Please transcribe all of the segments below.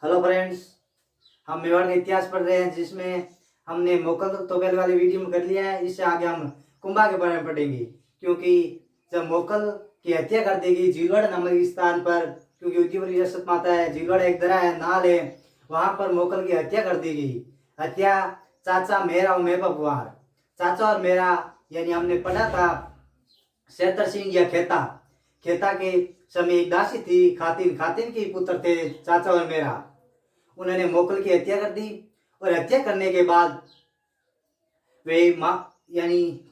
Hello friends, हम मेवाड़ का इतिहास पढ़ रहे हैं जिसमें हमने मोकल तोपेल वाली वीडियो में कर लिया है। इससे आगे हम कुंभा के बारे में पढ़ेंगे, क्योंकि जब मोकल की हत्या कर देगी झीलवड़ नामक स्थान पर, क्योंकि उज्जैन रियासत में आता है, झीलवड़ एक दरा है, नाल है, वहां पर मोकल की हत्या कर दी गई। हत्या चाचा मेरा और मेपा पुआर, चाचा और मेरा यानी हमने पढ़ा था सेतर सिंह या खेता। खेता के समय एक दासी थी खातिन, खातिन के पुत्र थे चाचा और मेरा। उन्होंने मोकल की हत्या कर दी और हत्या करने के बाद वे माँ यानी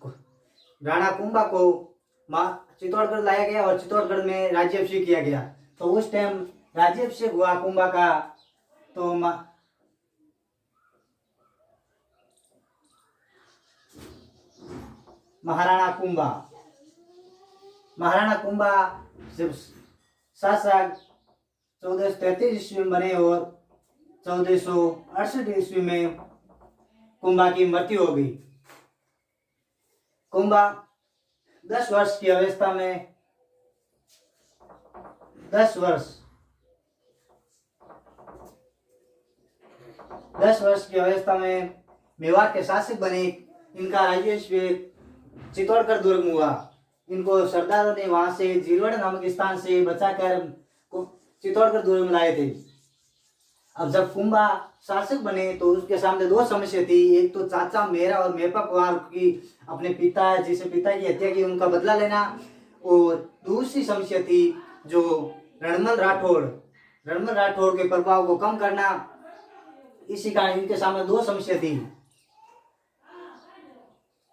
राणा कुंभा को चित्तौड़गढ़ लाया गया और चित्तौड़गढ़ में राज्याभिषेक किया गया। तो उस टाइम राज्याभिषेक हुआ कुंभा का, तो महाराणा कुंभा जब शासक 1433 ईस्वी में बने और 1468 ईस्वी में कुंभा की मृत्यु हो गई। कुंभा 10 वर्ष की अवस्था में 10 वर्ष की अवस्था में मेवाड़ के शासक बने। इनका राज्याभिषेक चित्तौड़गढ़ दुर्ग में हुआ। इनको सरदारों ने वहां से झीलवड़ नामक स्थान से बचाकर चित्तौड़गढ़ दुर्ग में लाए थे। अब जब कुंभा शासक बने तो उसके सामने दो समस्या थी। एक तो चाचा मेरा और मेपा पुआर की अपने पिता जिसे पिता की हत्या की उनका बदला लेना, और दूसरी समस्या थी जो रणमल राठौड़ के प्रभाव को कम करना। इसी कारण इनके सामने दो समस्या थी।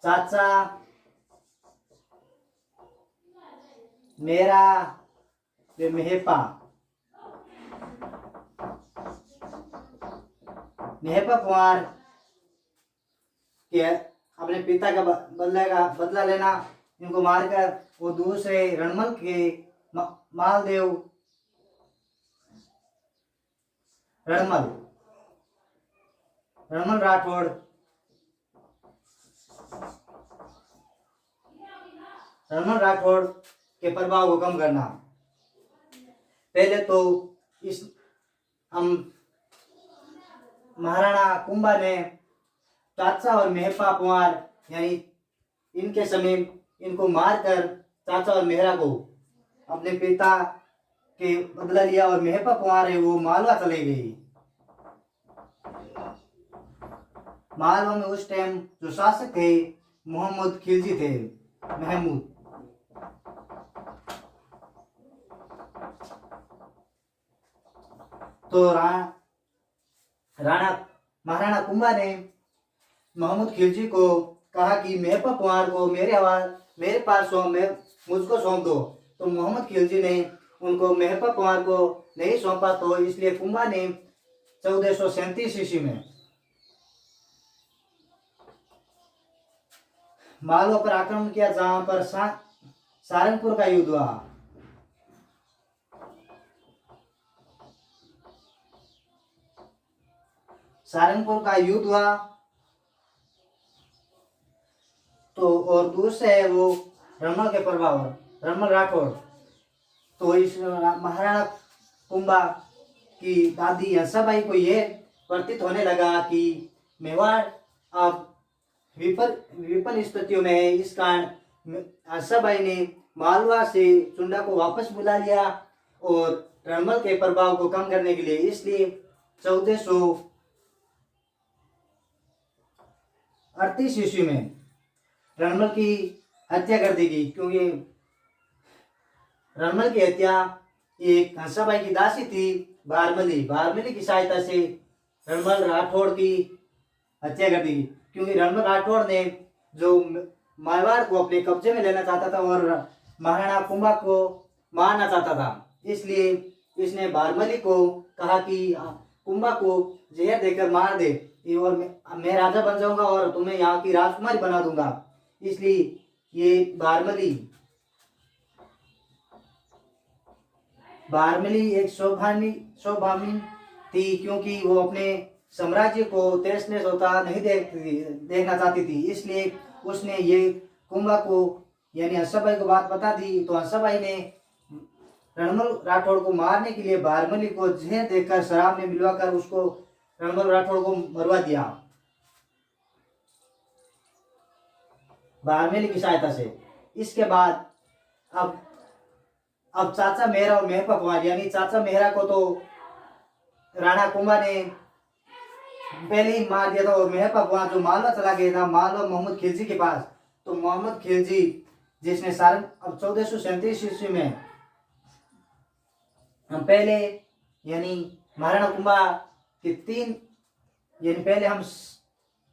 चाचा मेरा वे मेहपा पुआर के अपने पिता का बदला लेना, इनको मारकर, वो दूसरे रणमल के मालदेव रणमल राठौड़ के प्रभाव को कम करना। पहले तो इस महाराणा कुंभा ने चाचा और मेहपा पुआर यानी इनके समय इनको मारकर चाचा और मेहरा को अपने पिता के बदला लिया, और मेहपा पुआर है वो मालवा चले गई। मालवा में उस टाइम जो शासक थे मोहम्मद खिलजी थे, महमूद। तो महाराणा कुंभा ने मोहम्मद खिलजी को कहा कि मेहपा पुआर को मेरे पास मुझको सौंप दो। तो मोहम्मद खिलजी ने उनको मेहपा पुआर को नहीं सौंपा, तो इसलिए कुंभा ने 1437 ईस्वी में मालवा पर आक्रमण किया, जहां पर सारंगपुर का युद्ध हुआ। तो और दूसरे है वो रणमल के प्रभाव, रणमल राठौड़। तो इस महाराणा कुंभा की दादी हंसाबाई को यह प्रतीत होने लगा कि मेवाड़ अब विपन्न स्थितियों में है। इस कारण हंसाबाई ने मालवा से चुंडा को वापस बुला लिया और रणमल के प्रभाव को कम करने के लिए इसलिए 1438 ईस्वी में रणमल की हत्या कर दी गई, क्योंकि रणमल की हत्या एक हंसाबाई की दासी थी बारमली की सहायता से रणमल राठौड़ की हत्या कर दी गई, क्योंकि रणमल राठौड़ ने जो मारवाड़ को अपने कब्जे में लेना चाहता था और महाराणा कुंभा को मारना चाहता था। इसलिए इसने बारमली को कहा कि कुंभा को जहर देकर मार दे और मैं राजा बन जाऊंगा और तुम्हें यहाँ की राजकुमारी बना दूंगा। इसलिए ये बारमली एक सौभामिन थी, क्योंकि वो अपने साम्राज्य को तहस नहस होता नहीं देखना चाहती थी। इसलिए उसने ये कुंभा को यानी हंसाबाई को बात बता दी। तो हंसाबाई ने रणमल राठौड़ को मारने के लिए बारमली को जहर देकर शराब में मिलवाकर उसको रणमल राठौड़ को मरवा दिया बारमली की सहायता से। इसके बाद अब चाचा मेहरा और मेहर पकवान यानी चाचा मेहरा को तो राणा कुंभा ने पहले ही मार दिया था और मेहर पकवान जो मालवा चला गया था मालवा मोहम्मद खिलजी के पास। तो मोहम्मद खिलजी जिसने सारे अब 1437 ईस्वी में हम पहले यानी महाराणा कुंभा के 3 यानी पहले हम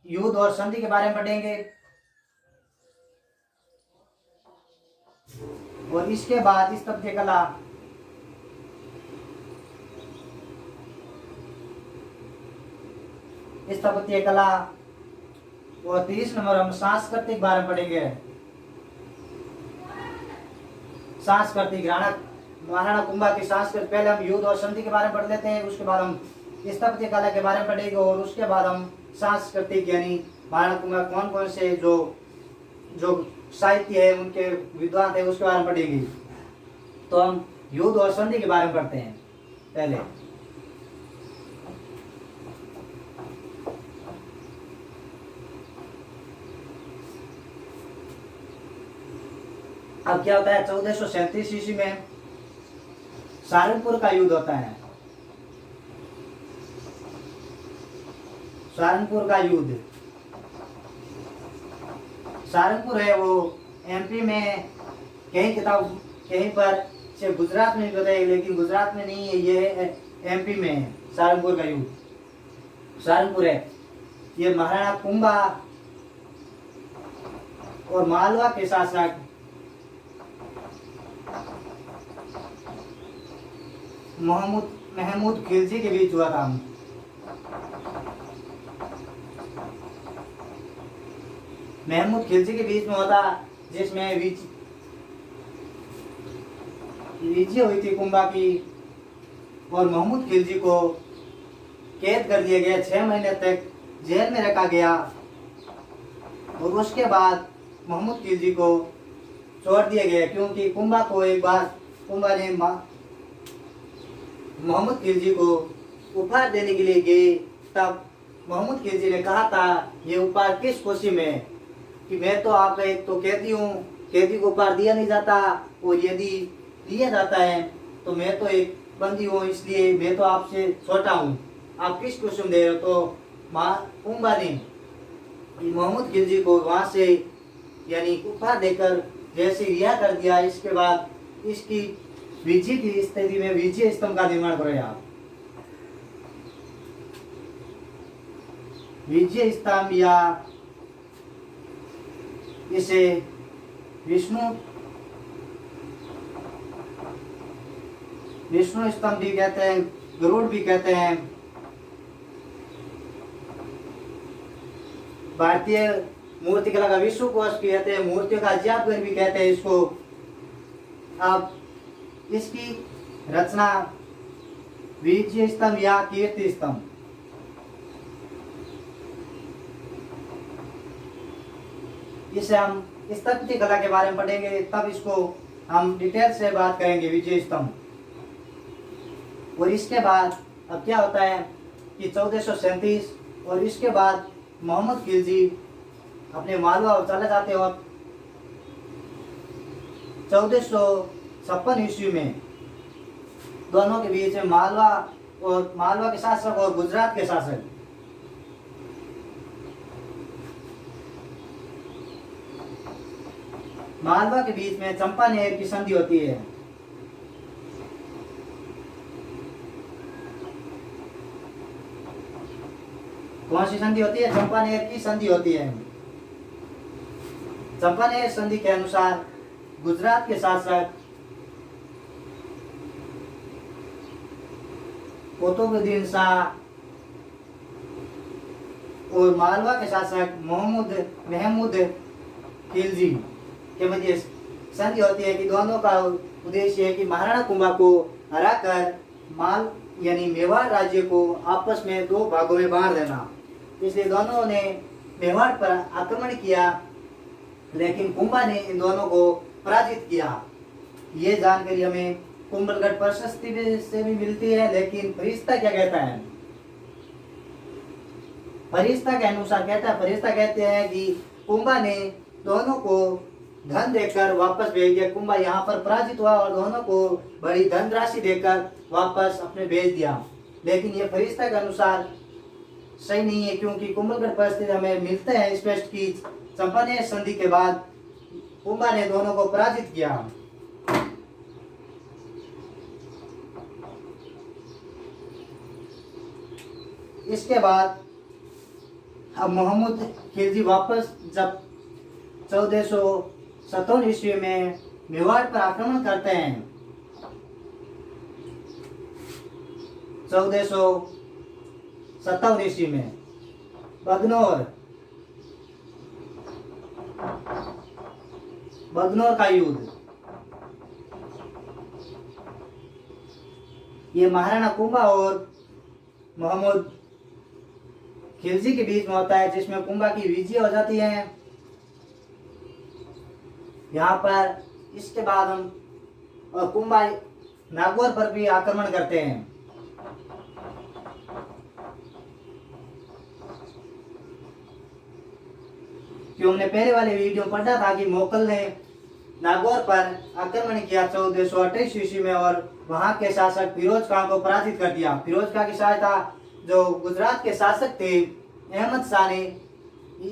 युद्ध और संधि के बारे में पढ़ेंगे और इसके बाद स्थापत्य कला और 30 नंबर हम सांस्कृतिक बारे में पढ़ेंगे। सांस्कृतिक महाराणा कुंभा की सांस्कृतिक पहले हम युद्ध और संधि के बारे में पढ़ लेते हैं, उसके बाद हम स्थापत्य कला के बारे में पढ़ेंगे और उसके बाद हम सांस्कृतिक यानी महाराणा कुंभा कौन कौन से जो साहित्य है उनके विद्वान थे उसके बारे में पढ़ेंगे। तो हम युद्ध और संधि के बारे में पढ़ते हैं पहले। अब क्या होता है 1437 ईस्वी में सहारनपुर का युद्ध होता है। सहारनपुर का युद्ध सहारनपुर है वो एमपी में कहीं पर से गुजरात में भी होता है लेकिन गुजरात में नहीं है, ये एमपी में है सहारनपुर का युद्ध। सहारनपुर है ये महाराणा कुंभा और मालवा के शासक महमूद खिलजी के बीच हुआ था। महमूद खिलजी के बीच में होता जिसमें विजय हुई थी कुंभा की और महमूद खिलजी को कैद कर दिया गया, 6 महीने तक जेल में रखा गया और उसके बाद महमूद खिलजी को छोड़ दिया गया क्योंकि कुंभा को एक बार कुंभा ने मोहम्मद खिलजी को उपहार देने के लिए गए। तब मोहम्मद खिलजी ने कहा था ये उपहार किस खुशी में कि मैं तो आप एक तो कैदी हूँ, कैदी को उपहार दिया नहीं जाता और यदि दिया जाता है तो मैं तो एक बंदी हूँ इसलिए मैं तो आपसे छोटा हूँ, आप किस खुशी में दे रहे हो। तो कुंभा ने मोहम्मद खिलजी को वहाँ से यानी उपहार देकर जैसे रिहा कर दिया। इसके बाद इसकी विजय की स्थिति में विजय स्तंभ का निर्माण करें आप। विजय स्तंभ या इसे विष्णु स्तंभ भी कहते हैं, गरुड़ भी कहते हैं, भारतीय मूर्तिकला का विश्व कोश भी कहते हैं, मूर्तियों का अजायबघर भी कहते हैं इसको। अब इसकी रचना विजय स्तंभ या कीर्ति स्तंभ। इसे हम स्थापत्य कला के बारे में पढ़ेंगे तब इसको हम डिटेल से बात करेंगे विजय स्तंभ। और इसके बाद अब क्या होता है कि 1437 और इसके बाद मोहम्मद खिलजी अपने मालवा चले जाते हैं और 1456 ईस्वी में दोनों के बीच में मालवा के शासक और गुजरात के शासक मालवा के बीच में चंपानेर की संधि होती है। कौन सी संधि होती है? चंपानेर की संधि होती है। चंपानेर संधि के अनुसार गुजरात के शासक कुतुबुद्दीन शाह और मालवा के शासक महमूद खिलजी के मध्य संधि होती है कि दोनों का उद्देश्य है कि महाराणा कुंभा को हराकर यानी मेवाड़ राज्य को आपस में 2 भागों में बांट देना। इसलिए दोनों ने मेवाड़ पर आक्रमण किया लेकिन कुंभा ने इन दोनों को पराजित किया। ये जानकारी हमें कुंभलगढ़ प्रशस्ति से भी मिलती है। लेकिन फरिश्ता क्या कहता है, फरिश्ता के अनुसार कहता है, फरिश्ता कहते हैं कि कुंभा ने दोनों को धन देकर वापस भेज दिया। कुंभा यहाँ पर पराजित हुआ और दोनों को बड़ी धनराशि देकर वापस अपने भेज दिया। लेकिन ये फरिश्ता के अनुसार सही नहीं है, क्योंकि कुंभलगढ़ परिस्थिति हमें मिलते हैं स्पष्ट की चंपानेर संधि के बाद कुंभा ने दोनों को पराजित किया। इसके बाद अब मोहम्मद खिलजी वापस जब 1457 ईस्वी में मेवाड़ पर आक्रमण करते हैं, 1457 ईस्वी में बगनौर का युद्ध, ये महाराणा कुंभा और मोहम्मद खिलजी के बीच में होता है, जिसमें कुंभा की विजय हो जाती है यहाँ पर। इसके बाद हम और कुंभा नागौर पर भी आक्रमण करते हैं। कि हमने पहले वाले वीडियो में पढ़ा था कि मोगल ने नागौर पर आक्रमण किया 1428 ईस्वी में और वहां के शासक फिरोज खां को पराजित कर दिया। फिरोज खां की सहायता जो गुजरात के शासक थे अहमद शाह ने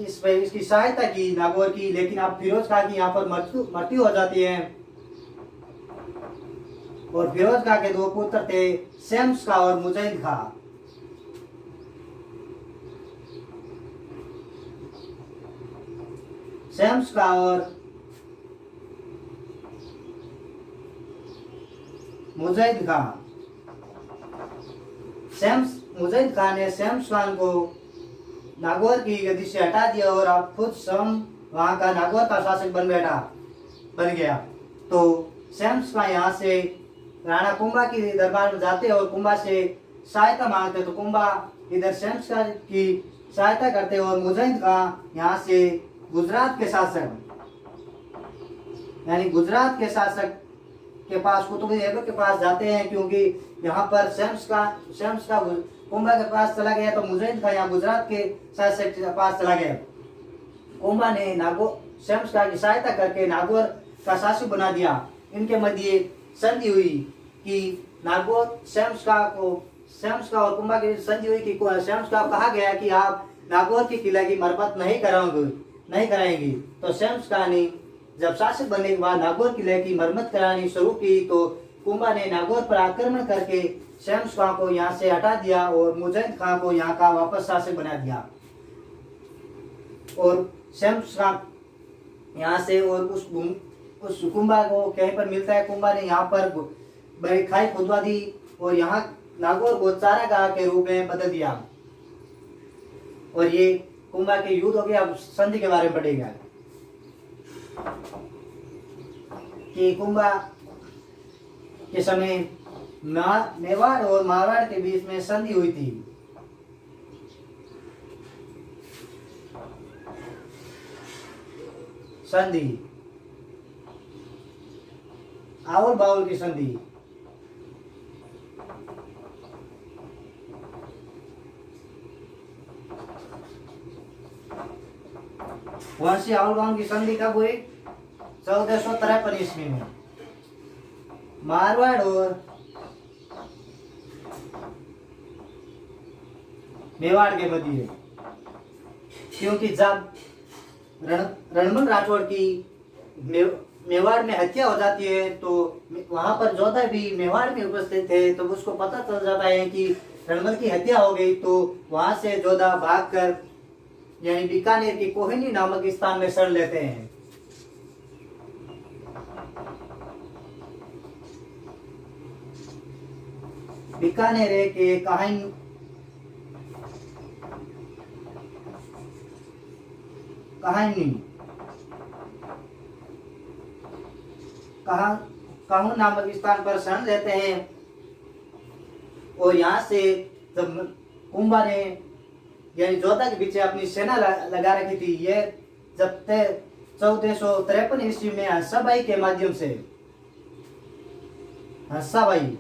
इसकी सहायता की नागौर की। लेकिन अब फिरोज खां की यहाँ पर मृत्यु हो जाती है और फिरोज खां के दो पुत्र थे, शम्स खां और मुजैद खां। शम्स खां और मुजैद खां। मुजैद खां ने शम्स खान को नागौर की गद्दी से हटा दिया और अब खुद स्वयं वहां का नागौर का शासक बन गया। तो शम्स खान यहाँ से राणा कुंभा की दरबार में जाते और कुंभा से सहायता मांगते, तो कुंभा इधर शम्स खान की सहायता करते और मुजैद खान यहाँ से गुजरात के शासक यानी गुजरात के शासक के पास कुतुब ऐबक के पास जाते हैं, क्योंकि यहाँ पर शम्स का कुंभा के पास चला गया तो मुजैद खान यहाँ गुजरात के शासक के पास चला गया। कुंभा ने शम्स खान की सहायता करके नागौर का शासक बना दिया। इनके मध्य संधि हुई कि शम्स खान और कुंभा की संधि हुई कि शम्स खान कहा गया कि आप नागौर की किला की मरम्मत नहीं कराएंगे। तो शम्स खान ने जब शासक बनने के बाद नागौर किले की मरम्मत करानी शुरू की, तो कुंभा ने नागौर पर आक्रमण करके शम्स खान को यहाँ से हटा दिया और मुजैद खान को यहाँ का वापस शासक बना दिया। और शम्स खान यहाँ से और उस कुंभा को कहीं पर मिलता है, कुंभा ने यहाँ पर बड़ी खाई खुदवा दी और यहाँ नागौर को चारागाह के रूप में बदल दिया। और ये कुंभा के युद्ध हो गया। अब संधि के बारे में पढ़ेगा कि कुंभा के समय मेवाड़ और मारवाड़ के बीच में संधि हुई थी। संधि आवल बावल की संधि। वंशी आवल बावल की संधि कब हुई? 1453 ईस्वी में। मारवाड़ और मेवाड़ के मध्य, क्योंकि जब रणमल राठौड़ की मेवाड़ में हत्या हो जाती है तो वहां पर जोधा भी मेवाड़ में उपस्थित थे, तो उसको पता चल जाता है कि रणमल की हत्या हो गई। तो वहां से जोधा भागकर यानी बीकानेर की कोहिनी नामक स्थान में शरण लेते हैं। बीकानेर एक काहू नामक स्थान पर शरण लेते हैं। और यहाँ से जब कुंभा ने यानी जोधा के पीछे अपनी सेना लगा रखी थी, ये जब 1453 ईस्वी में हंसाबाई के माध्यम से हंसाबाई।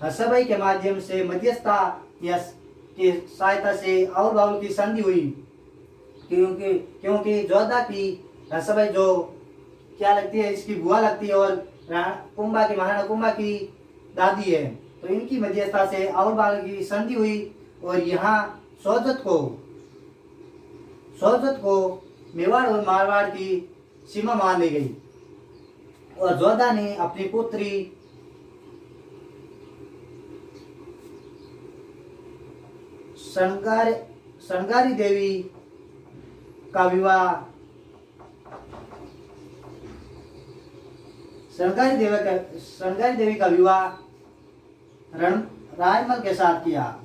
हंसाबाई के माध्यम से मध्यस्थता या की सहायता से और बाहुल की संधि हुई, क्योंकि क्योंकि जोधा की हंसाबाई जो क्या लगती है, इसकी बुआ लगती है और कुंभा की महाराणा कुंभा की दादी है। तो इनकी मध्यस्थता से और बाहुल की संधि हुई और यहाँ सोजत को मेवाड़ और मारवाड़ की सीमा मान ली गई और जोधा ने अपनी पुत्री शृंगारी देवी का विवाह शृंगारी देवी का विवाह रायमल के साथ किया,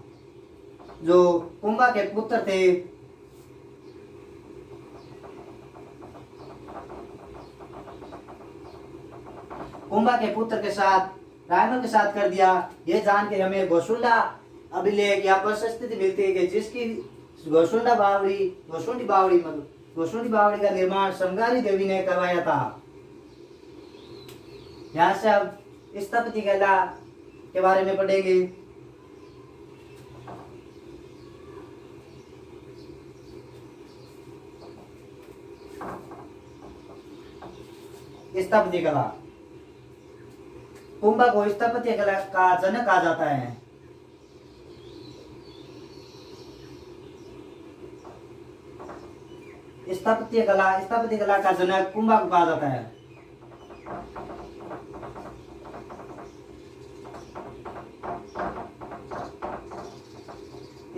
जो कुंभा के पुत्र थे। कुंभा के पुत्र के साथ रायमल के साथ कर दिया। ये जान के हमें घोसुंडा अभिलेख या प्रशस्ति मिलती है कि जिसकी घोसुंडी बावड़ी का निर्माण शृंगारी देवी ने करवाया था। यहाँ से अब स्थापत्य कला के बारे में पढ़ेंगे। स्थापत्य कला, कुंभा को स्थापत्य कला का जनक कहा जाता है। स्थापत्य कला का जनक कुंभा को कहा जाता है।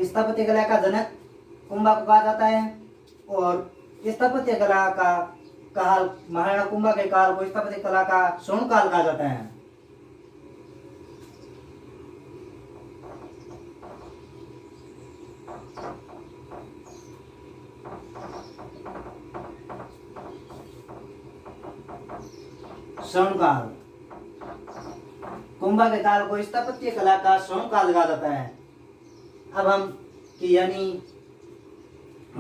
स्थापत्य कला का जनक कुंभा को कहा जाता है और स्थापत्य कला का काल महाराणा कुंभा के काल को स्थापत्य कला का स्वर्ण काल कहा जाता है। स्वर्ण काल, कुंभा के काल को स्थापत्य कला का स्वर्ण काल कहा जाता है। अब हम कि यानी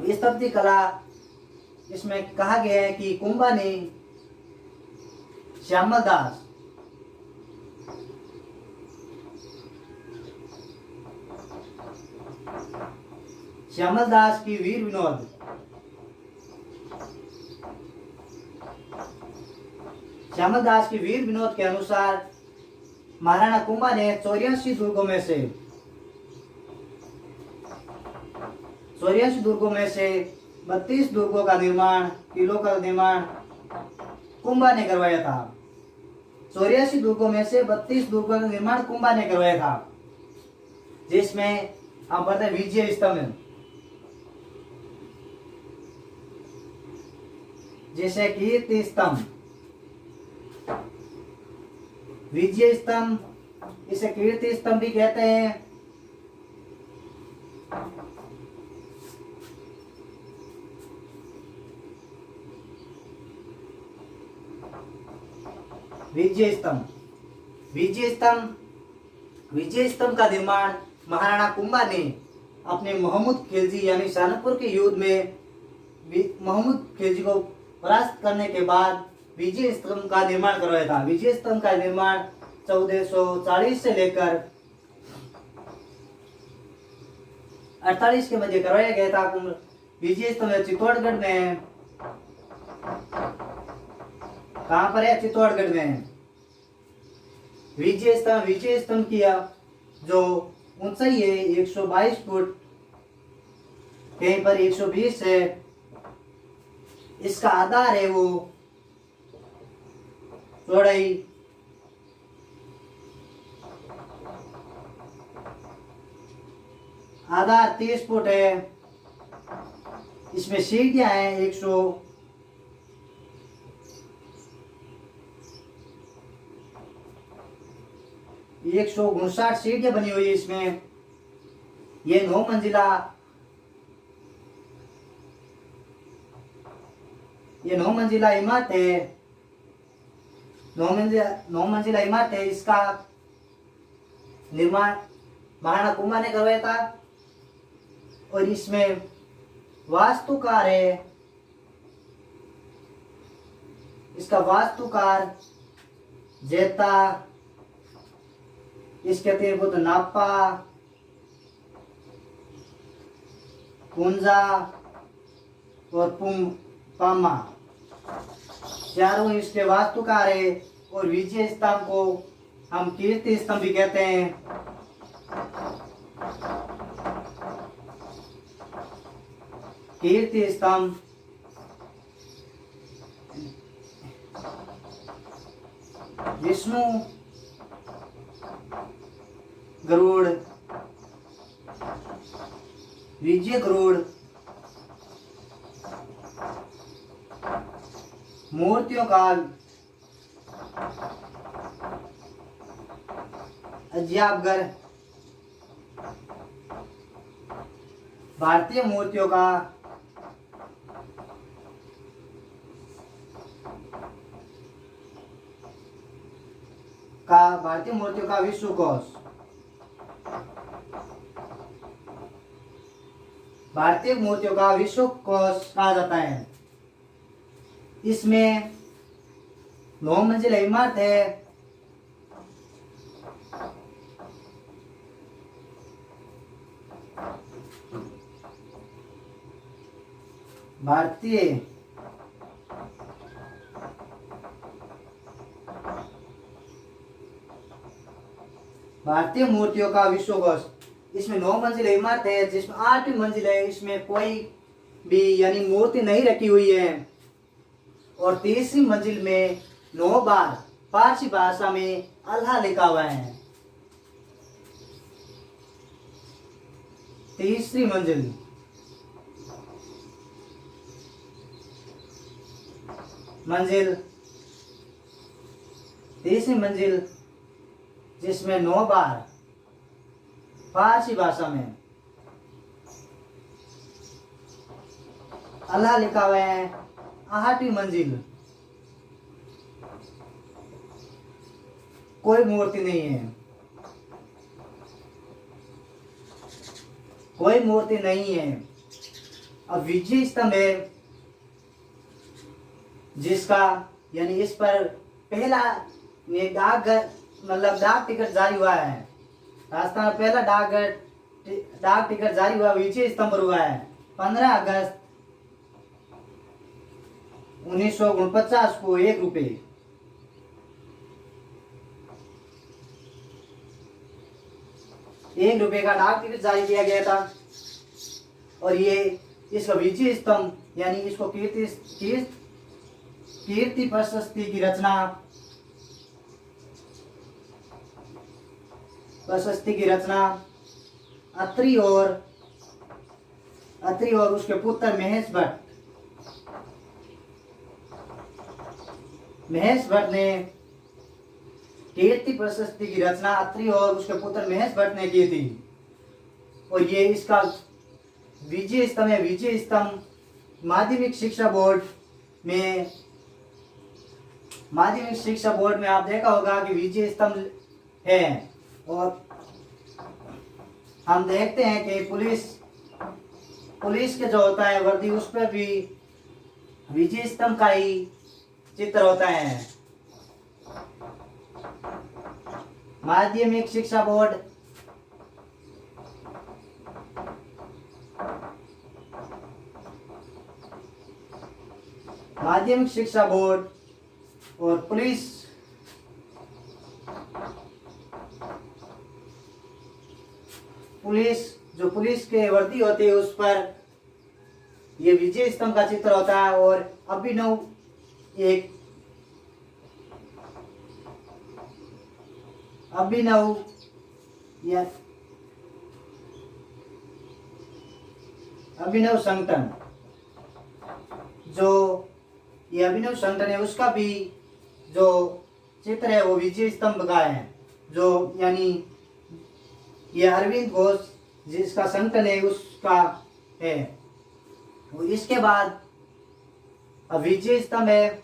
स्थापत्य कला, इसमें कहा गया है कि कुंभा ने श्यामल दास की वीर विनोद के अनुसार महाराणा कुंभा ने 84 दुर्गों में से 32 दुर्गों का निर्माण, किलों का निर्माण कुंभा ने करवाया था। 84 दुर्गों में से 32 दुर्गों का निर्माण कुंभा ने करवाया था, जिसमें हम पढ़ते हैं विजय स्तंभ, जैसे कीर्ति स्तंभ, विजय स्तंभ, इसे कीर्ति स्तंभ भी कहते हैं। विजय स्तंभ का निर्माण महाराणा कुंभा ने अपने मोहम्मद खिलजी यानी शाहजहांपुर के युद्ध में मोहम्मद खिलजी को परास्त करने के बाद विजय स्तंभ का निर्माण करवाया था। विजय स्तंभ का निर्माण 1440 से लेकर 48 के मध्य करवाया गया था। विजय स्तंभ चित्तौड़गढ़ में है। कहां पर है? चित्तौड़गढ़ में है। विजय स्तंभ की जो ऊंचाई है 122 फुट, कहीं पर 120 है। इसका आधार है वो चौड़ाई आधार 30 फुट है। इसमें सीढ़ियां हैं 159 सीढ़ियां बनी हुई है इसमें। ये 9 मंजिला इमारत है। 9 मंजिला इमारत है। इसका निर्माण महाराणा कुंभा ने करवाया था और इसमें वास्तुकार है इसका वास्तुकार जेता, इसके तीन नापा, पुंजा और पामा, चारों इसके वास्तुकार है। और विजय स्तंभ को हम कीर्ति स्तंभ भी कहते हैं। कीर्ति स्तंभ विष्णु गरुड़, विजय गरुड़, मूर्तियों का अजयाबगर, भारतीय मूर्तियों का भारतीय मूर्तियों का विश्वकोश, भारतीय मूर्तियों का विश्वकोश कहा जाता है। इसमें 9 मंजिला इमारत है। भारतीय मूर्तियों का विश्वकोश, इसमें 9 मंजिला इमारत है, जिसमें 8वीं मंजिल है, इसमें कोई भी यानी मूर्ति नहीं रखी हुई है। और 30वीं मंजिल में 9 बार फारसी भाषा में अल्लाह लिखा हुआ है। 30वीं मंजिल जिसमें 9 बार फारसी भाषा में अल्लाह लिखा हुआ है। 8वीं मंजिल कोई मूर्ति नहीं है, कोई मूर्ति नहीं है। अब विजय स्तंभ है, जिसका यानी इस पर पहला डाक मतलब डाक टिकट जारी हुआ है। राजस्थान में पहला डाक टिकट जारी हुआ विजय स्तंभ पर हुआ है 15 अगस्त 1949 को 1 रुपये। ₹1 का डाक टिकट जारी किया गया था। और ये इसका विजय स्तंभ यानी इसको कीर्ति प्रशस्ति की रचना अत्रि और उसके पुत्र महेश भट्ट ने कीर्ति प्रशस्ति की रचना अत्रि और उसके पुत्र महेश भट्ट ने की थी। और ये इसका विजय स्तंभ है। विजय स्तंभ माध्यमिक शिक्षा बोर्ड में आप देखा होगा कि विजय स्तंभ है। और हम देखते हैं कि पुलिस के जो होता है वर्दी, उस पर भी विजय स्तंभ का ही चित्र होता है। माध्यमिक शिक्षा बोर्ड और पुलिस के वर्दी होती है, उस पर ये विजय स्तंभ का चित्र होता है। और अभिनव संगठन, जो ये अभिनव संगठन है, उसका भी जो चित्र है वो विजय स्तंभ का है। जो यानी ये अरविंद घोष जिसका संगठन है उसका है। इसके बाद विजय स्तंभ है।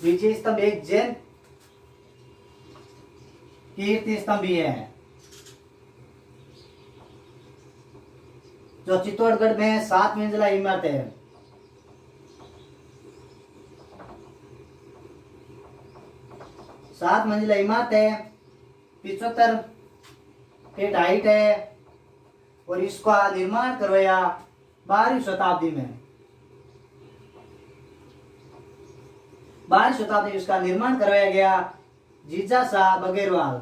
विजय स्तंभ एक जैन कीर्ति स्तंभ भी है, जो चित्तौड़गढ़ में 7 मंजिला इमारत है। 7 मंजिला इमारत है, 75 फीट हाइट है और इसका निर्माण करवाया 12वीं शताब्दी में। 12वीं शताब्दी में इसका निर्माण करवाया गया जीजा शाह बघेलवाल।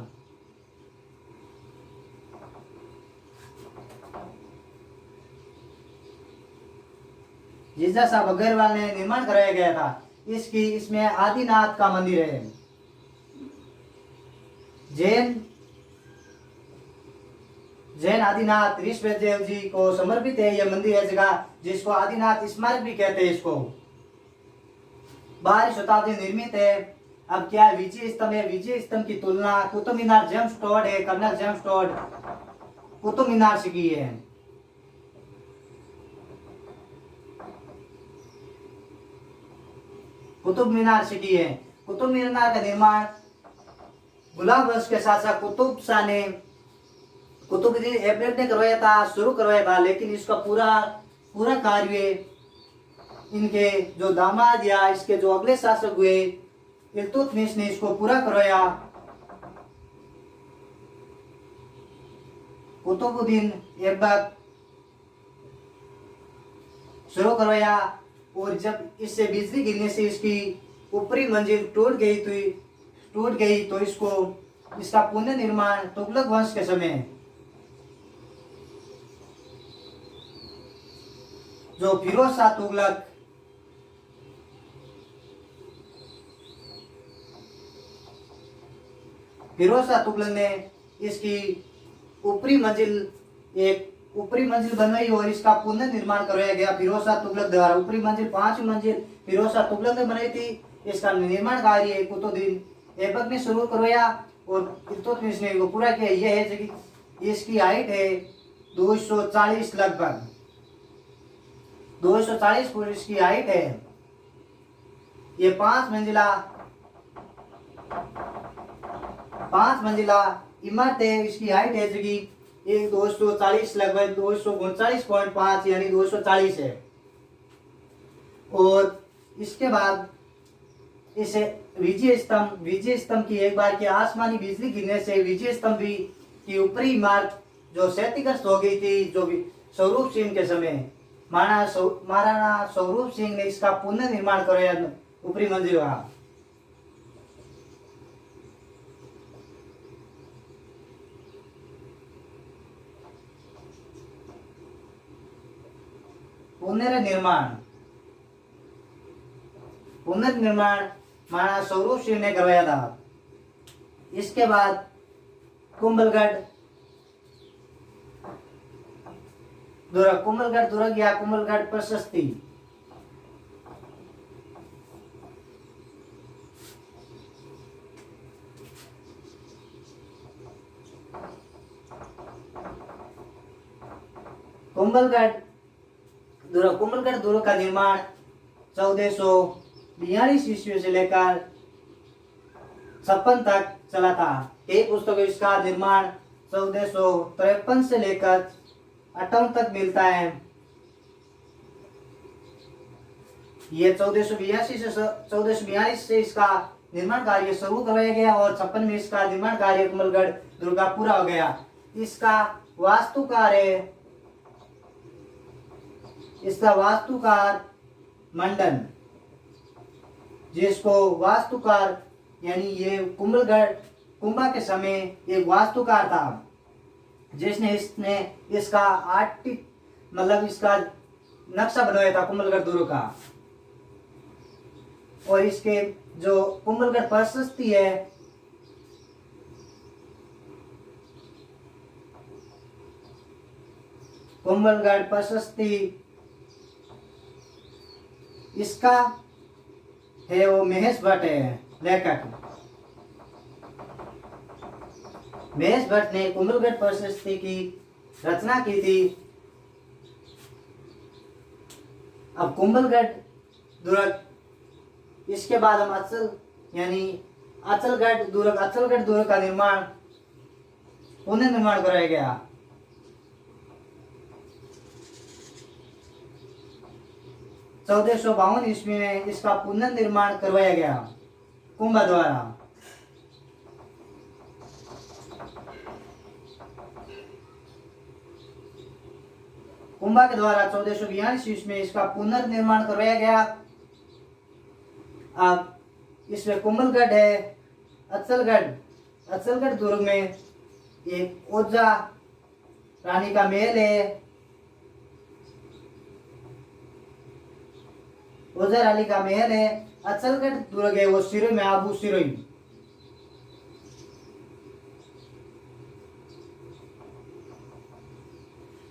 जीजा शाह बघेलवाल ने निर्माण कराया गया था। इसमें आदिनाथ का मंदिर है। जैन आदिनाथ ऋषभदेव जी को समर्पित है यह मंदिर है जगह, जिसको आदिनाथ स्मारक भी कहते हैं इसको। 12वीं शताब्दी निर्मित है। अब क्या है, विजय स्तंभ है। विजय स्तंभ की तुलना कुतुब मीनार जेम्स टोड है, colonel James Tod Qutub Minar से की है। कुतुब मीनार से की है। कुतुब मीनार का निर्माण गुलाम वंश के शासक कुतुब शाह ने कुतुबुद्दीन ऐबक ने करवाया था, शुरू करवाया था, लेकिन इसका पूरा कार्य इनके जो दामाद या इसके जो अगले शासक हुए इल्तुतमिश ने इसको पूरा करवाया। कुतुबुद्दीन ऐबक शुरू करवाया और जब इससे बिजली गिरने से इसकी ऊपरी मंजिल टूट गई तो इसका पुनर्निर्माण तुगलक वंश के समय जो फिरोज शाह तुगलक ने इसकी ऊपरी मंजिल बनवाई और इसका पुनर्निर्माण करवाया गया फिरोज शाह तुगलक द्वारा। ऊपरी मंजिल 5वीं मंजिल फिरोज शाह तुगलक ने बनाई थी। इसका निर्माण कार्य कुतुबुद्दीन ऐबक ने शुरू करवाया और इल्तुतमिश ने वो पूरा किया। यह है कि इसकी हाइट है 240 लगभग 240 फुट इसकी हाइट है। ये 5 मंजिला इमारत है। इसकी हाइट है जगह 240 लगभग 239.5 यानी 240 है। और इसके बाद इसे विजय स्तंभ की एक बार की आसमानी बिजली गिरने से विजय स्तंभ की ऊपरी इमारत जो क्षतिग्रस्त हो गई थी, जो स्वरूप सिंह के समय महाराणा स्वरूप सिंह ने इसका पुनर्निर्माण करवाया ऊपरी मंजिल का। पुनर्निर्माण महाराणा स्वरूप सिंह ने करवाया था। इसके बाद कुंभलगढ़ दुर्ग या कुंभलगढ़ प्रशस्ति। कुंभलगढ़ दुर्ग का निर्माण 1442 ईस्वी से लेकर 56 तक चला था। कई पुस्तकों इसका निर्माण 1453 से लेकर 58 तक मिलता है। ये 1442 से इसका निर्माण कार्य शुरू करवाया गया और 56 में इसका निर्माण कार्य कुंभलगढ़ दुर्ग का पूरा हो गया। इसका वास्तुकार मंडन, जिसको वास्तुकार यानी ये कुंभा के समय एक वास्तुकार था जिसने इसका इसका नक्शा बनवाया था कुंभलगढ़ दुर्ग का। और इसके जो कुंभलगढ़ प्रशस्ति है कुंभलगढ़ प्रशस्ति इसका है वो महेश भट्ट है लेखक। महेश भट्ट ने कुंभलगढ़ प्रशस्ति की रचना की थी। अब कुंभलगढ़ दुर्ग, इसके बाद हम अचलगढ़ दुर्ग का पुनर्निर्माण कराया गया। चौदह सौ 52 ईस्वी में इसका पुनर्निर्माण करवाया गया कुंभा द्वारा। कुंभा के द्वारा 1442 ईस्वी में इसका पुनर्निर्माण करवाया गया। अब इसमें कुंभलगढ़ है, अचलगढ़ दुर्ग में एक ओझा रानी का महल है, ओझा रानी का महल है। अचलगढ़ दुर्ग है वो सिरोही में, आबू सिरोही।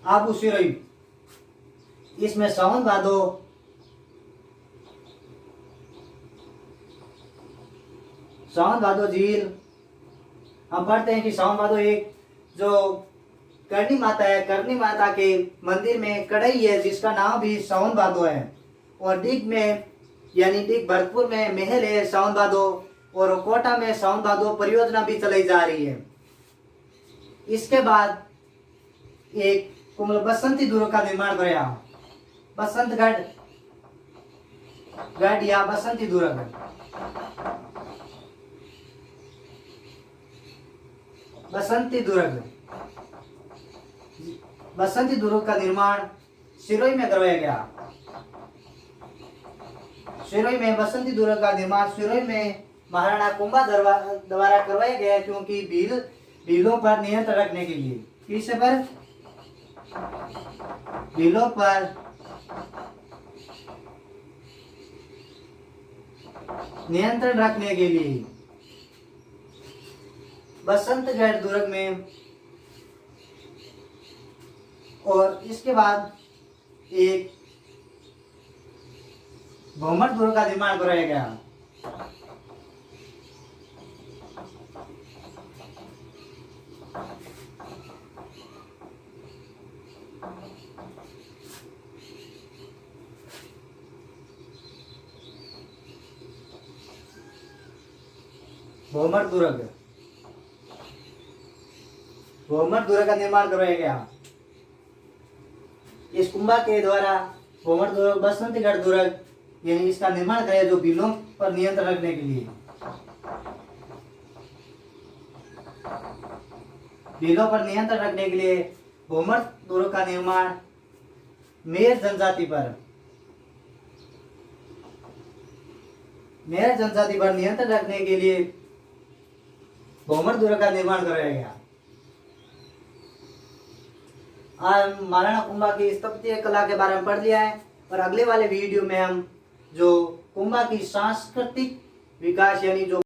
आबू सिरोही इसमें सावन भादो झील हम पढ़ते हैं कि सावन भादो एक जो करणी माता है, करणी माता के मंदिर में कड़ई है जिसका नाम भी सावन भादो है। और डिग में यानी डिग भरतपुर में महल है सावन भादो, और कोटा में सावन भादो परियोजना भी चलाई जा रही है। इसके बाद एक बसंती दुर्ग का निर्माण कराया, बसंतगढ़ गढ़ या बसंती दुर्ग। बसंती दुर्ग का निर्माण सिरोही में करवाया गया। सिरोही में बसंती दुर्ग का निर्माण सिरोही में महाराणा कुंभा द्वारा करवाया गया, क्योंकि भीलों पर नियंत्रण रखने के लिए। किस पर? भीलों पर नियंत्रण रखने के लिए बसंतगढ़ दुर्ग में। और इसके बाद एक भौमर दुर्ग का निर्माण कराया गया। भौमर दुर्ग का निर्माण करवाया गया। इस कुंभा के द्वारा भौमर दुर्ग, बसंतगढ़ दुर्ग यानी इसका निर्माण कराया जो भीलों पर नियंत्रण रखने के लिए। भीलों पर नियंत्रण रखने के लिए भौमर दुर्ग का निर्माण मेर जनजाति पर नियंत्रण रखने के लिए भौमर दुर्ग का निर्माण कराया गया। आज महाराणा कुंभा की स्थापत्य कला के बारे में पढ़ लिया है, और अगले वाले वीडियो में हम जो कुंभा की सांस्कृतिक विकास यानी जो